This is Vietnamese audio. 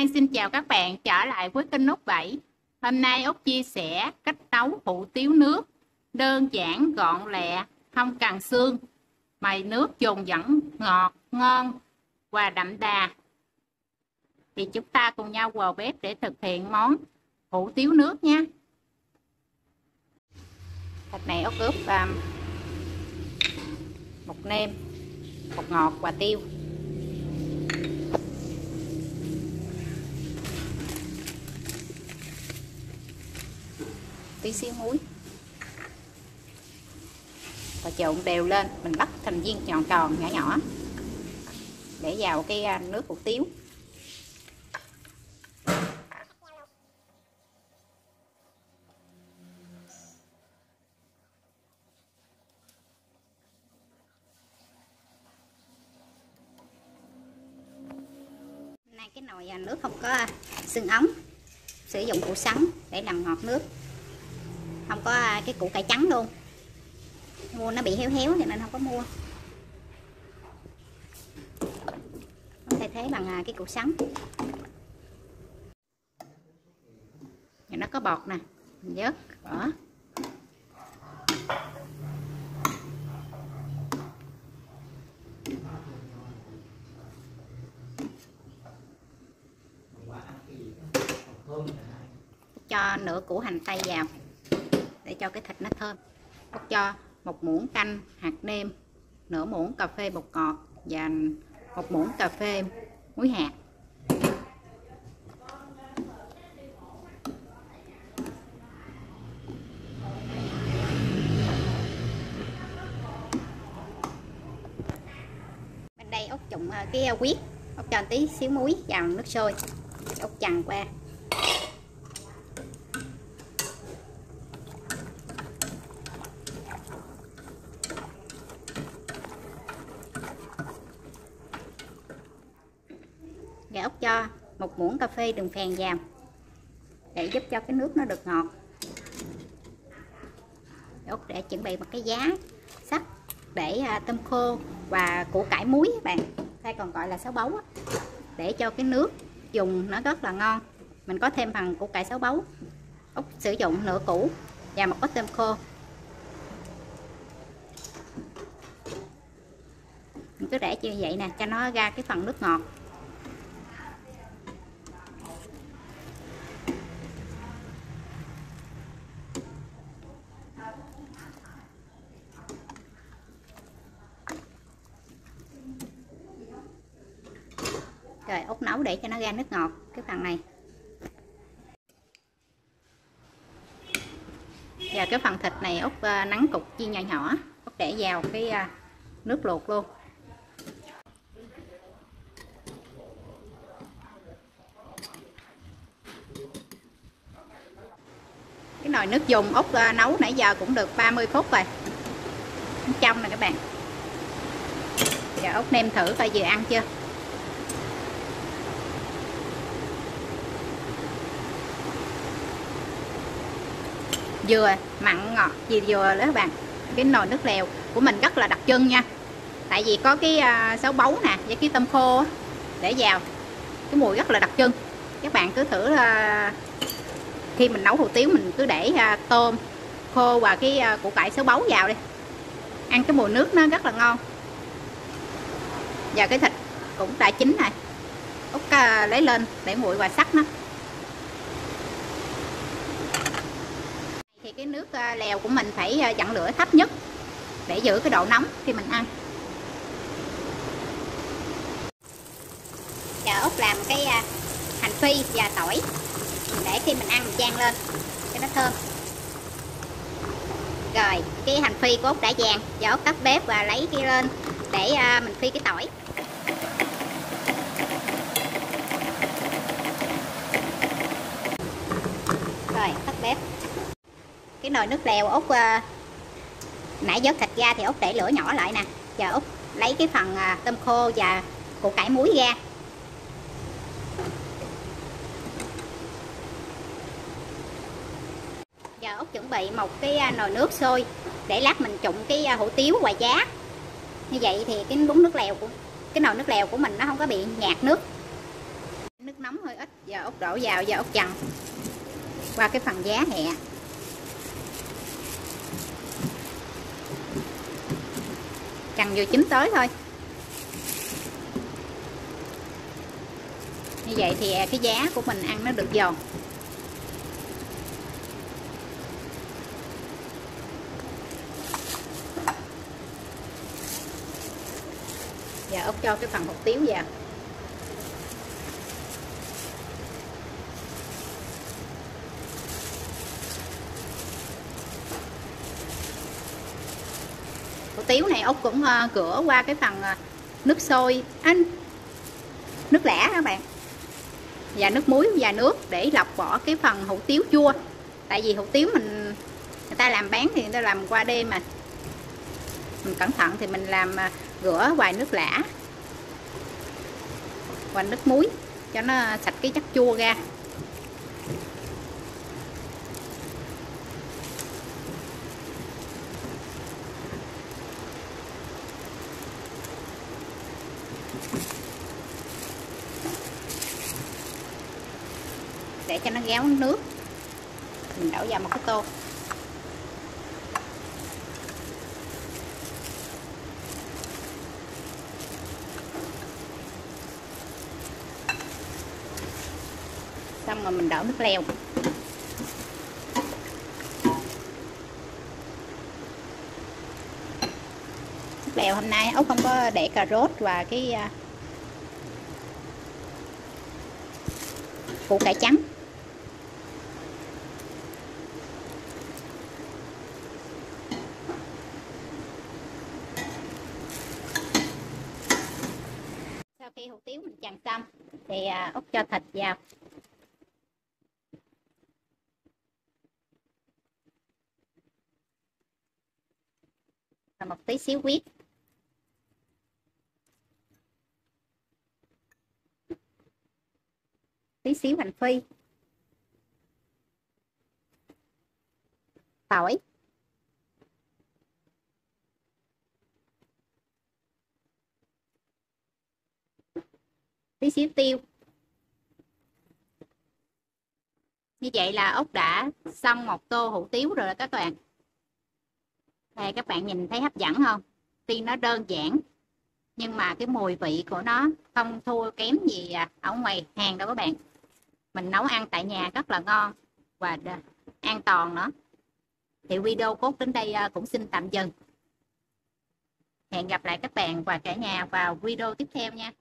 Hi, xin chào các bạn trở lại với kênh Út 7. Hôm nay Út chia sẻ cách nấu hủ tiếu nước đơn giản, gọn lẹ, không cần xương. Mày nước dùng vẫn ngọt, ngon và đậm đà. Thì chúng ta cùng nhau vào bếp để thực hiện món hủ tiếu nước nha. Thịt này Út ướp bột nêm, bột ngọt và tiêu. Tí xíu muối và trộn đều lên. Mình bắt thành viên tròn tròn nhỏ nhỏ để vào cái nước hủ tiếu. Nay cái nồi nước không có xương ống, sử dụng củ sắn để làm ngọt nước, không có cái củ cải trắng luôn. Mua nó bị héo héo cho nên không có mua. Thay thế bằng cái củ sắn. Và nó có bọt nè, mình vớt bỏ. Cho nửa củ hành tây vào để cho cái thịt nó thơm. Cho một muỗng canh hạt nêm, nửa muỗng cà phê bột ngọt và một muỗng cà phê muối hạt. Bên đây Út trụng cái huyết, Út cho tí xíu muối vào nước sôi, Út chần qua. Và Út cho một muỗng cà phê đường phèn vào để giúp cho cái nước nó được ngọt. Út để chuẩn bị một cái giá sắt để tôm khô và củ cải muối các bạn, hay còn gọi là sáo bấu, để cho cái nước dùng nó rất là ngon. Mình có thêm phần củ cải sáo bấu. Út sử dụng nửa củ và một ít tôm khô. Mình cứ để như vậy nè cho nó ra cái phần nước ngọt. Rồi Út nấu để cho nó ra nước ngọt cái phần này. Và cái phần thịt này Út nắn cục chia nhỏ nhỏ, Út để vào cái nước luộc luôn. Cái nồi nước dùng Út nấu nãy giờ cũng được 30 phút rồi. Trong nè các bạn. Giờ Út nêm thử coi vừa ăn chưa. Vừa mặn ngọt gì vừa đó các bạn. Cái nồi nước lèo của mình rất là đặc trưng nha. Tại vì có cái sáo bấu nè với cái tôm khô để vào, cái mùi rất là đặc trưng. Các bạn cứ thử khi mình nấu hủ tiếu mình cứ để tôm khô và cái củ cải sáo bấu vào đi, ăn cái mùi nước nó rất là ngon. Giờ cái thịt cũng đã chín rồi, Út lấy lên để nguội và sắc nó. Thì cái nước lèo của mình phải vặn lửa thấp nhất để giữ cái độ nóng khi mình ăn. Giờ Út làm cái hành phi và tỏi để khi mình ăn mình chan lên cho nó thơm. Rồi cái hành phi của Út đã vàng, giờ Út tắt bếp và lấy cái lên để mình phi cái tỏi. Rồi tắt bếp. Cái nồi nước lèo Út nãy vớt thịt ra thì Út để lửa nhỏ lại nè. Giờ Út lấy cái phần tôm khô và củ cải muối ra. Giờ Út chuẩn bị một cái nồi nước sôi để lát mình trụng cái hủ tiếu hoài giá. Như vậy thì cái bún nước lèo của cái nồi nước lèo của mình nó không có bị nhạt nước. Nước nóng hơi ít. Giờ ốc đổ vào, giờ ốc chần qua cái phần giá hẹ. Chần vừa chín tới thôi. Như vậy thì cái giá của mình ăn nó được giòn. Giờ ốc cho cái phần hột tiếu vào. Hủ tiếu này ốc cũng rửa qua cái phần nước sôi, nước lã các bạn, và nước muối và nước để lọc bỏ cái phần hủ tiếu chua. Tại vì hủ tiếu người ta làm bán thì người ta làm qua đêm mà mình cẩn thận thì mình làm rửa vài nước lã và nước muối cho nó sạch cái chất chua ra. Để cho nó ráo nước, mình đổ vào một cái tô. Xong rồi mình đổ nước lèo. Nước lèo hôm nay Út không có để cà rốt và cái củ cải trắng. Sau khi hủ tiếu mình chần xong thì Út cho thịt vào. Và một tí xíu huyết. Tí xíu hành phi. Tỏi. Tí xíu tiêu. Như vậy là Út đã xong một tô hủ tiếu rồi các bạn. Đây các bạn nhìn thấy hấp dẫn không? Tuy nó đơn giản nhưng mà cái mùi vị của nó không thua kém gì ở ngoài hàng đâu các bạn. Mình nấu ăn tại nhà rất là ngon và an toàn nữa. Thì video cốt đến đây cũng xin tạm dừng. Hẹn gặp lại các bạn và cả nhà vào video tiếp theo nha.